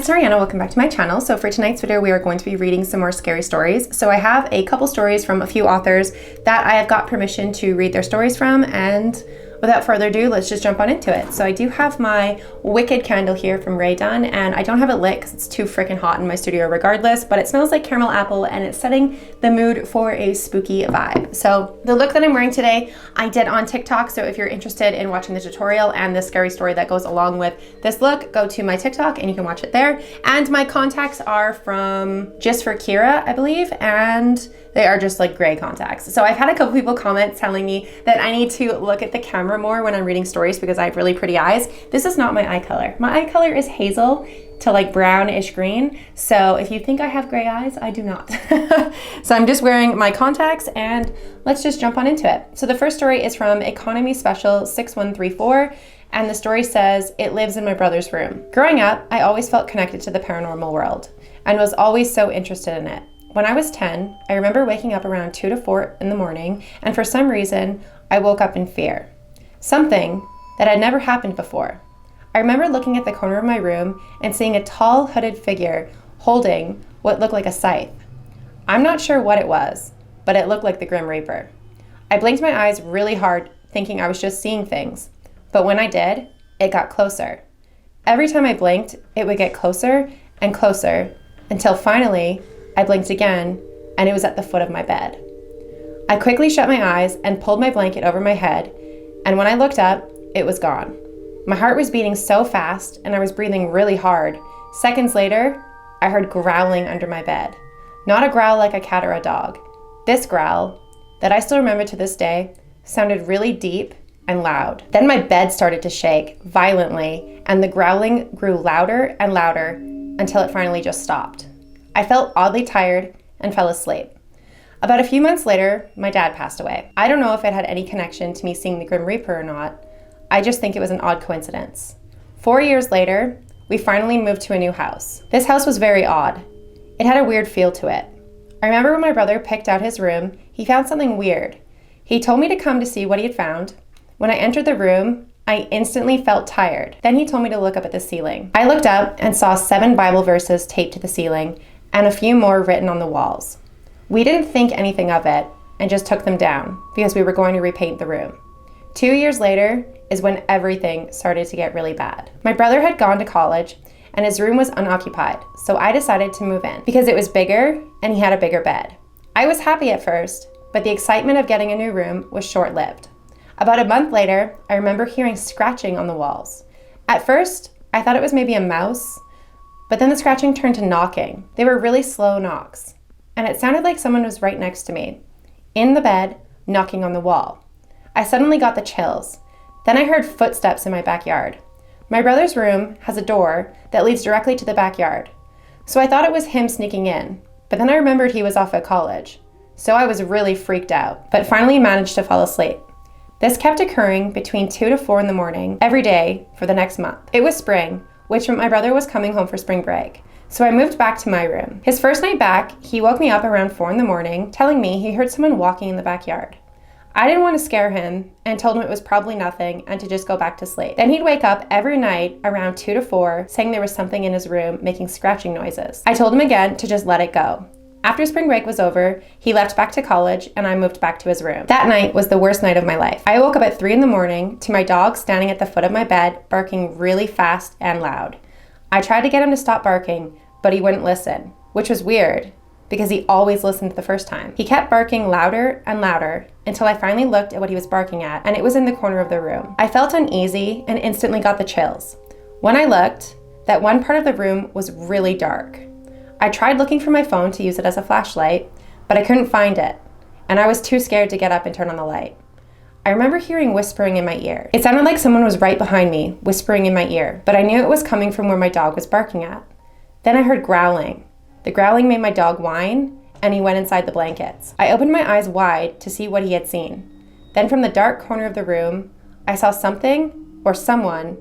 it's Ariana, welcome back to my channel. So for tonight's video, we are going to be reading some more scary stories. So I have a couple stories from a few authors that I have got permission to read their stories from, and without further ado, let's just jump on into it. So I do have my Wicked candle here from Ray Dunn, and I don't have it lit because it's too freaking hot in my studio regardless, but it smells like caramel apple and it's setting the mood for a spooky vibe. So the look that I'm wearing today, I did on TikTok. So if you're interested in watching the tutorial and the scary story that goes along with this look, go to my TikTok and you can watch it there. And my contacts are from Just for Kira, I believe, and they are just like gray contacts. So I've had a couple people comment telling me that I need to look at the camera more when I'm reading stories because I have really pretty eyes. This is not my eye color. My eye color is hazel to like brownish green. So if you think I have gray eyes, I do not. So I'm just wearing my contacts and let's just jump on into it. So the first story is from Economy Special 6134. And the story says, "It lives in my brother's room." Growing up, I always felt connected to the paranormal world and was always so interested in it. When I was 10, I remember waking up around 2 to 4 in the morning, and for some reason, I woke up in fear. Something that had never happened before. I remember looking at the corner of my room and seeing a tall, hooded figure holding what looked like a scythe. I'm not sure what it was, but it looked like the Grim Reaper. I blinked my eyes really hard, thinking I was just seeing things. But when I did, it got closer. Every time I blinked, it would get closer and closer until finally, I blinked again, and it was at the foot of my bed. I quickly shut my eyes and pulled my blanket over my head, and when I looked up, it was gone. My heart was beating so fast, and I was breathing really hard. Seconds later, I heard growling under my bed. Not a growl like a cat or a dog. This growl, that I still remember to this day, sounded really deep and loud. Then my bed started to shake violently, and the growling grew louder and louder until it finally just stopped. I felt oddly tired and fell asleep. About a few months later, my dad passed away. I don't know if it had any connection to me seeing the Grim Reaper or not. I just think it was an odd coincidence. 4 years later, we finally moved to a new house. This house was very odd. It had a weird feel to it. I remember when my brother picked out his room, he found something weird. He told me to come to see what he had found. When I entered the room, I instantly felt tired. Then he told me to look up at the ceiling. I looked up and saw 7 Bible verses taped to the ceiling and a few more written on the walls. We didn't think anything of it and just took them down because we were going to repaint the room. 2 years later is when everything started to get really bad. My brother had gone to college and his room was unoccupied, so I decided to move in because it was bigger and he had a bigger bed. I was happy at first, but the excitement of getting a new room was short-lived. About a month later, I remember hearing scratching on the walls. At first, I thought it was maybe a mouse, but then the scratching turned to knocking. They were really slow knocks, and it sounded like someone was right next to me, in the bed, knocking on the wall. I suddenly got the chills. Then I heard footsteps in my backyard. My brother's room has a door that leads directly to the backyard, so I thought it was him sneaking in, but then I remembered he was off at college, so I was really freaked out, but finally managed to fall asleep. This kept occurring between 2 to 4 in the morning every day for the next month. It was spring, which meant my brother was coming home for spring break, so I moved back to my room. His first night back, he woke me up around 4 in the morning, telling me he heard someone walking in the backyard. I didn't want to scare him and told him it was probably nothing and to just go back to sleep. Then he'd wake up every night around 2 to 4 saying there was something in his room making scratching noises. I told him again to just let it go. After spring break was over, he left back to college and I moved back to his room. That night was the worst night of my life. I woke up at 3 in the morning to my dog standing at the foot of my bed, barking really fast and loud. I tried to get him to stop barking, but he wouldn't listen, which was weird because he always listened the first time. He kept barking louder and louder until I finally looked at what he was barking at, and it was in the corner of the room. I felt uneasy and instantly got the chills. When I looked, that one part of the room was really dark. I tried looking for my phone to use it as a flashlight, but I couldn't find it, and I was too scared to get up and turn on the light. I remember hearing whispering in my ear. It sounded like someone was right behind me, whispering in my ear, but I knew it was coming from where my dog was barking at. Then I heard growling. The growling made my dog whine, and he went inside the blankets. I opened my eyes wide to see what he had seen. Then from the dark corner of the room, I saw something, or someone,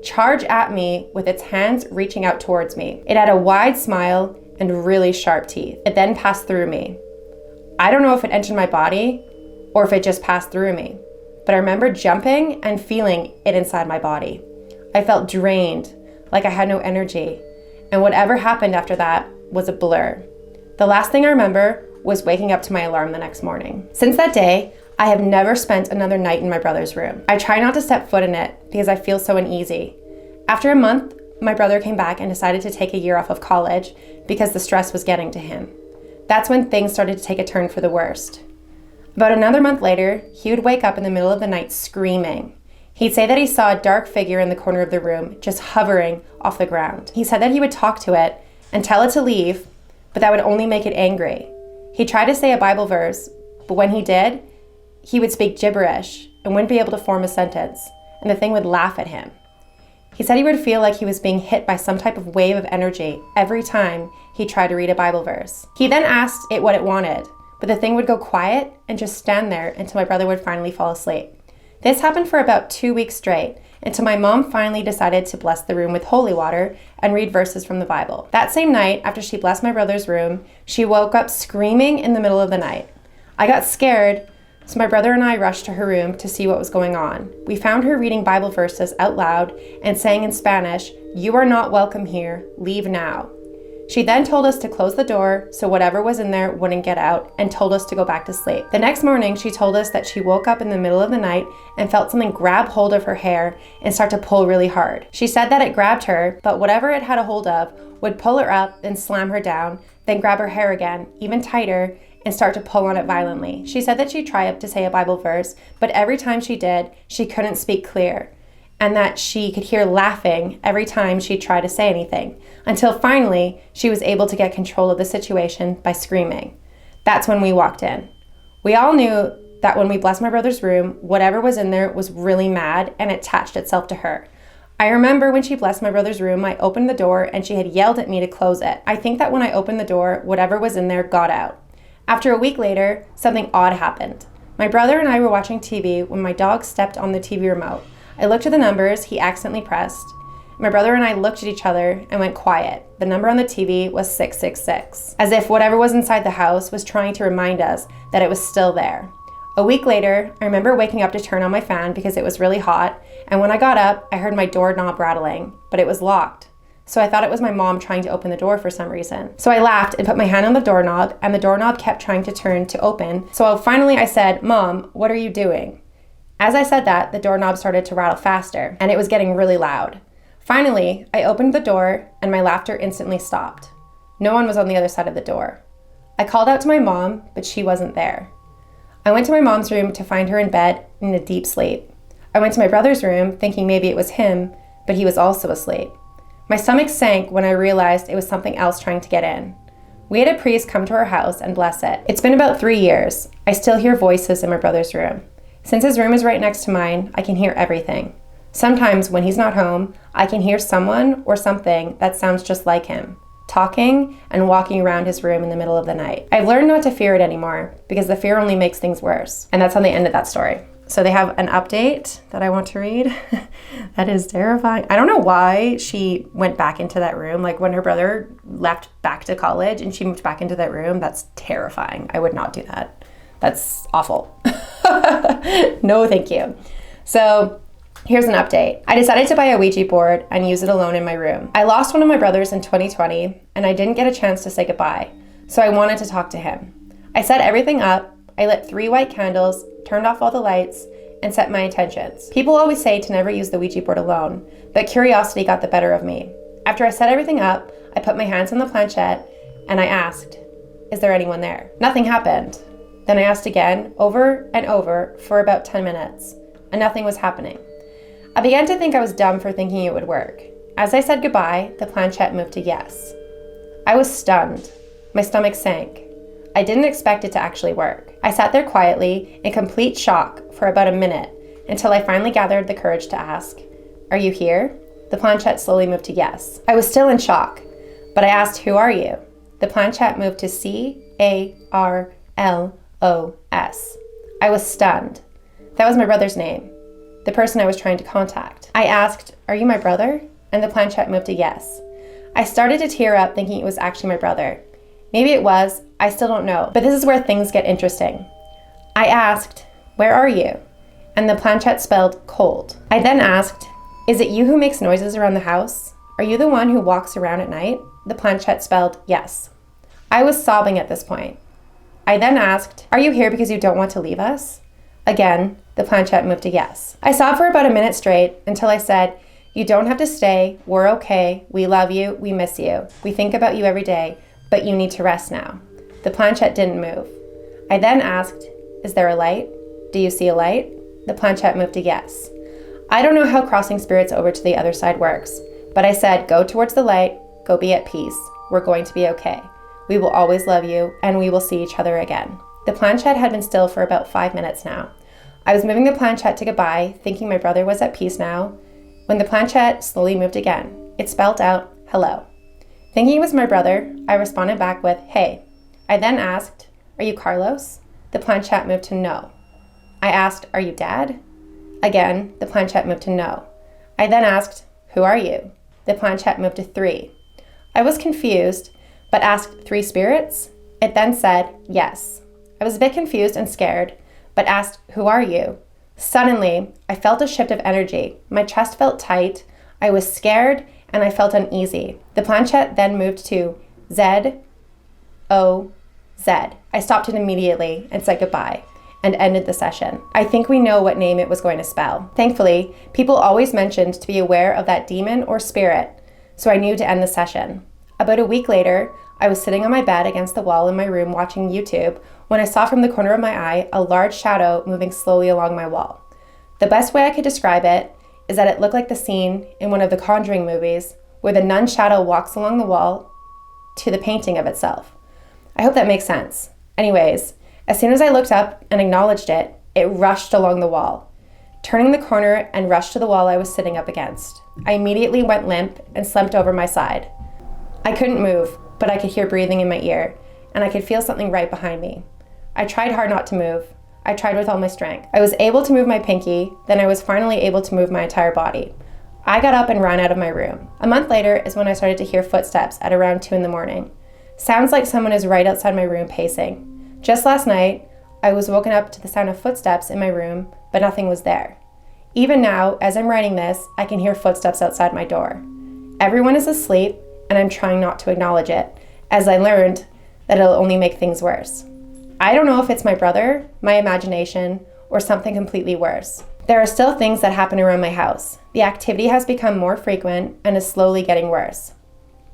charge at me with its hands reaching out towards me. It had a wide smile and really sharp teeth. It then passed through me. I don't know if it entered my body or if it just passed through me, but I remember jumping and feeling it inside my body. I felt drained, like I had no energy. and whatever happened after that was a blur. The last thing I remember was waking up to my alarm the next morning. Since that day, I have never spent another night in my brother's room. I try not to step foot in it because I feel so uneasy. After a month, my brother came back and decided to take a year off of college because the stress was getting to him. That's when things started to take a turn for the worst. About another month later, he would wake up in the middle of the night screaming. He'd say that he saw a dark figure in the corner of the room, just hovering off the ground. He said that he would talk to it and tell it to leave, but that would only make it angry. He tried to say a Bible verse, but when he did, he would speak gibberish and wouldn't be able to form a sentence, and the thing would laugh at him. He said he would feel like he was being hit by some type of wave of energy every time he tried to read a Bible verse. He then asked it what it wanted, but the thing would go quiet and just stand there until my brother would finally fall asleep. This happened for about 2 weeks straight, until my mom finally decided to bless the room with holy water and read verses from the Bible. That same night, after she blessed my brother's room, she woke up screaming in the middle of the night. I got scared, so my brother and I rushed to her room to see what was going on. We found her reading Bible verses out loud and saying in Spanish, "You are not welcome here, leave now." She then told us to close the door so whatever was in there wouldn't get out, and told us to go back to sleep. The next morning, she told us that she woke up in the middle of the night and felt something grab hold of her hair and start to pull really hard. She said that it grabbed her, but whatever it had a hold of would pull her up and slam her down, then grab her hair again, even tighter, and start to pull on it violently. She said that she tried to say a Bible verse, but every time she did, she couldn't speak clear, and that she could hear laughing every time she tried to say anything, until finally she was able to get control of the situation by screaming. That's when we walked in. We all knew that when we blessed my brother's room, whatever was in there was really mad and attached itself to her. I remember when she blessed my brother's room, I opened the door and she had yelled at me to close it. I think that when I opened the door, whatever was in there got out. After a week later, something odd happened. My brother and I were watching TV when my dog stepped on the TV remote. I looked at the numbers he accidentally pressed. My brother and I looked at each other and went quiet. The number on the TV was 666, as if whatever was inside the house was trying to remind us that it was still there. A week later, I remember waking up to turn on my fan because it was really hot, and when I got up, I heard my doorknob rattling, but it was locked. So I thought it was my mom trying to open the door for some reason. So I laughed and put my hand on the doorknob, and the doorknob kept trying to turn to open. So finally I said, "Mom, what are you doing?" As I said that, the doorknob started to rattle faster, and it was getting really loud. Finally, I opened the door, and my laughter instantly stopped. No one was on the other side of the door. I called out to my mom, but she wasn't there. I went to my mom's room to find her in bed in a deep sleep. I went to my brother's room thinking maybe it was him, but he was also asleep. My stomach sank when I realized it was something else trying to get in. We had a priest come to our house and bless it. It's been about 3 years. I still hear voices in my brother's room. Since his room is right next to mine, I can hear everything. Sometimes when he's not home, I can hear someone or something that sounds just like him, talking and walking around his room in the middle of the night. I've learned not to fear it anymore because the fear only makes things worse. And that's how they ended that story. So they have an update that I want to read. That is terrifying. I don't know why she went back into that room. Like when her brother left back to college and she moved back into that room, that's terrifying. I would not do that. That's awful. No, thank you. So here's an update. I decided to buy a Ouija board and use it alone in my room. I lost one of my brothers in 2020 and I didn't get a chance to say goodbye. So I wanted to talk to him. I set everything up. I lit 3 white candles, turned off all the lights, and set my intentions. People always say to never use the Ouija board alone, but curiosity got the better of me. After I set everything up, I put my hands on the planchette and I asked, "Is there anyone there?" Nothing happened. Then I asked again, over and over, for about 10 minutes, and nothing was happening. I began to think I was dumb for thinking it would work. As I said goodbye, the planchette moved to yes. I was stunned. My stomach sank. I didn't expect it to actually work. I sat there quietly, in complete shock, for about a minute, until I finally gathered the courage to ask, "Are you here?" The planchette slowly moved to yes. I was still in shock, but I asked, "Who are you?" The planchette moved to CARLOS. I was stunned. That was my brother's name, the person I was trying to contact. I asked, "Are you my brother?" And the planchette moved to yes. I started to tear up thinking it was actually my brother. Maybe it was, I still don't know, but this is where things get interesting. I asked, "Where are you?" And the planchette spelled cold. I then asked, "Is it you who makes noises around the house?" Are you the one who walks around at night? The planchette spelled yes. I was sobbing at this point. I then asked, are you here because you don't want to leave us? Again, the planchette moved to yes. I sobbed for about a minute straight until I said, you don't have to stay, we're okay, we love you, we miss you. We think about you every day, but you need to rest now. The planchette didn't move. I then asked, is there a light? Do you see a light? The planchette moved to yes. I don't know how crossing spirits over to the other side works, but I said, go towards the light, go be at peace. We're going to be okay. We will always love you, and we will see each other again. The planchette had been still for about 5 minutes now. I was moving the planchette to goodbye, thinking my brother was at peace now, when the planchette slowly moved again. It spelled out, hello. Thinking it was my brother, I responded back with, hey. I then asked, are you Carlos? The planchette moved to no. I asked, are you Dad? Again, the planchette moved to no. I then asked, who are you? The planchette moved to 3. I was confused, but asked 3 spirits? It then said, yes. I was a bit confused and scared, but asked, who are you? Suddenly, I felt a shift of energy. My chest felt tight, I was scared, and I felt uneasy. The planchette then moved to Z-O-Z. I stopped it immediately and said goodbye and ended the session. I think we know what name it was going to spell. Thankfully, people always mentioned to be aware of that demon or spirit, so I knew to end the session. About a week later, I was sitting on my bed against the wall in my room watching YouTube when I saw from the corner of my eye a large shadow moving slowly along my wall. The best way I could describe it is that it looked like the scene in one of the Conjuring movies where the nun shadow walks along the wall to the painting of itself. I hope that makes sense. Anyways, as soon as I looked up and acknowledged it, it rushed along the wall, turning the corner and rushed to the wall I was sitting up against. I immediately went limp and slumped over my side. I couldn't move, but I could hear breathing in my ear, and I could feel something right behind me. I tried hard not to move. I tried with all my strength. I was able to move my pinky, then I was finally able to move my entire body. I got up and ran out of my room. A month later is when I started to hear footsteps at around 2 a.m. Sounds like someone is right outside my room pacing. Just last night, I was woken up to the sound of footsteps in my room, but nothing was there. Even now, as I'm writing this, I can hear footsteps outside my door. Everyone is asleep, and I'm trying not to acknowledge it, as I learned that it'll only make things worse. I don't know if it's my brother, my imagination, or something completely worse. There are still things that happen around my house. The activity has become more frequent and is slowly getting worse.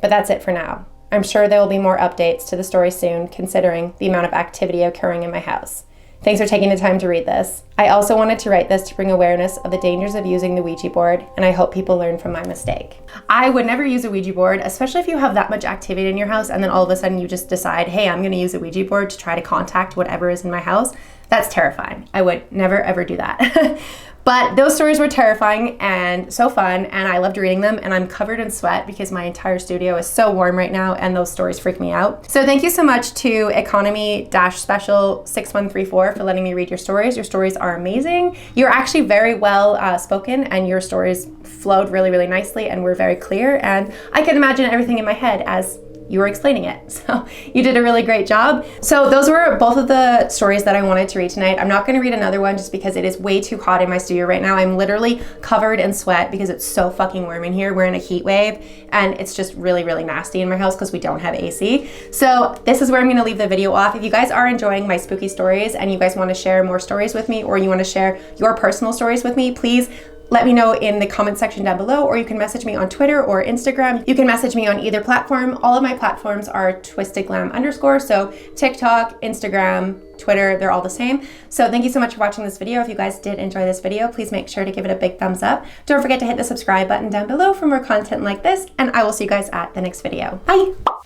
But that's it for now. I'm sure there will be more updates to the story soon, considering the amount of activity occurring in my house. Thanks for taking the time to read this. I also wanted to write this to bring awareness of the dangers of using the Ouija board, and I hope people learn from my mistake. I would never use a Ouija board, especially if you have that much activity in your house and then all of a sudden you just decide, hey, I'm gonna use a Ouija board to try to contact whatever is in my house. That's terrifying. I would never ever do that. But those stories were terrifying and so fun, and I loved reading them, and I'm covered in sweat because my entire studio is so warm right now and those stories freak me out. So thank you so much to Economy-Special 6134 for letting me read your stories. Your stories are amazing. You're actually very well spoken, and your stories flowed really, really nicely and were very clear, and I could imagine everything in my head as you were explaining it. So you did a really great job. So those were both of the stories that I wanted to read tonight. I'm not gonna read another one just because it is way too hot in my studio right now. I'm literally covered in sweat because it's so fucking warm in here. We're in a heat wave and it's just really, really nasty in my house because we don't have AC. So this is where I'm gonna leave the video off. If you guys are enjoying my spooky stories and you guys wanna share more stories with me, or you wanna share your personal stories with me, please let me know in the comment section down below, or you can message me on Twitter or Instagram. You can message me on either platform. All of my platforms are twistedglam_, so TikTok, Instagram, Twitter, they're all the same. So thank you so much for watching this video. If you guys did enjoy this video, please make sure to give it a big thumbs up. Don't forget to hit the subscribe button down below for more content like this, and I will see you guys at the next video. Bye!